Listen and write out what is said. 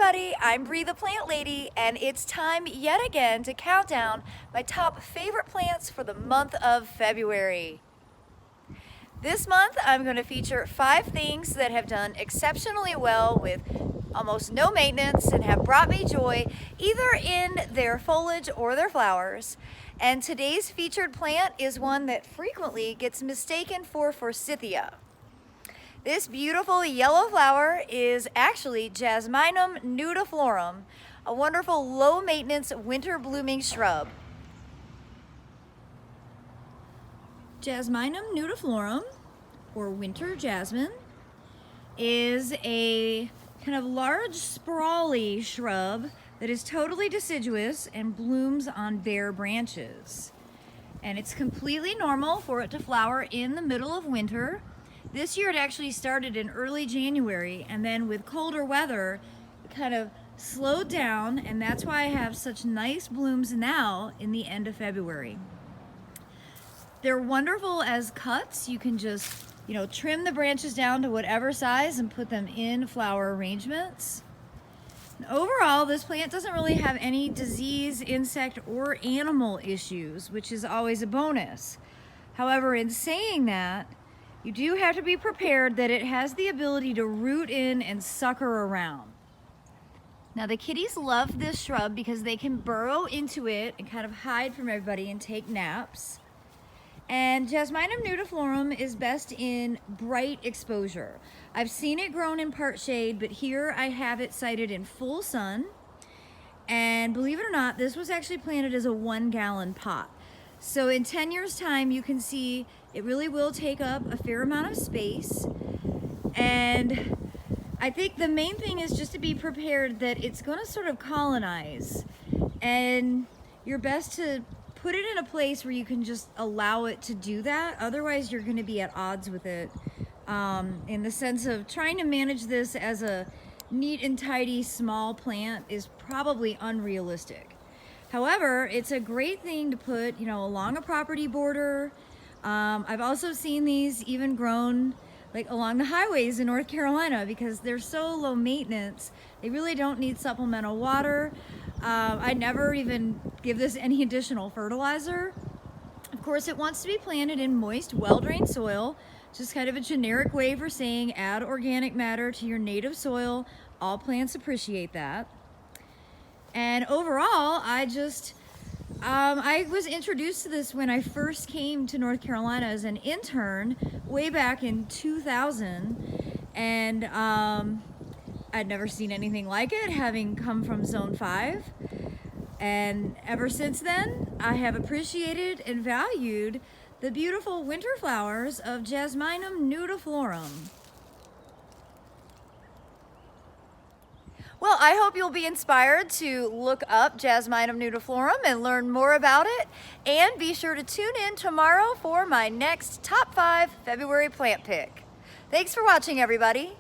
everybody, I'm Bree the Plant Lady, and it's time yet again to count down my top favorite plants for the month of February. This month I'm going to feature 5 things that have done exceptionally well with almost no maintenance and have brought me joy either in their foliage or their flowers. And today's featured plant is one that frequently gets mistaken for forsythia. This beautiful yellow flower is actually Jasminum nudiflorum, a wonderful low-maintenance winter blooming shrub. Jasminum nudiflorum, or winter jasmine, is a kind of large sprawly shrub that is totally deciduous and blooms on bare branches. And it's completely normal for it to flower in the middle of winter. This year it actually started in early January, and then with colder weather it kind of slowed down, and that's why I have such nice blooms now in the end of February. They're wonderful as cuts. You can just, trim the branches down to whatever size and put them in flower arrangements. And overall, this plant doesn't really have any disease, insect, or animal issues, which is always a bonus. However, in saying that, you do have to be prepared that it has the ability to root in and sucker around. Now, the kitties love this shrub because they can burrow into it and kind of hide from everybody and take naps. And Jasminum nudiflorum is best in bright exposure. I've seen it grown in part shade, but here I have it sited in full sun. And believe it or not, this was actually planted as a 1-gallon pot. So in 10 years time, you can see it really will take up a fair amount of space. And I think the main thing is just to be prepared that it's going to sort of colonize, and you're best to put it in a place where you can just allow it to do that. Otherwise, you're going to be at odds with it in the sense of trying to manage this as a neat and tidy small plant is probably unrealistic. However, it's a great thing to put, along a property border. I've also seen these even grown like along the highways in North Carolina because they're so low maintenance. They really don't need supplemental water. I never even give this any additional fertilizer. Of course, it wants to be planted in moist, well-drained soil. Just kind of a generic way for saying add organic matter to your native soil. All plants appreciate that. And overall, I was introduced to this when I first came to North Carolina as an intern way back in 2000, and I'd never seen anything like it, having come from Zone 5. And ever since then, I have appreciated and valued the beautiful winter flowers of Jasminum nudiflorum. Well, I hope you'll be inspired to look up Jasminum nudiflorum and learn more about it. And be sure to tune in tomorrow for my next top 5 February plant pick. Thanks for watching, everybody.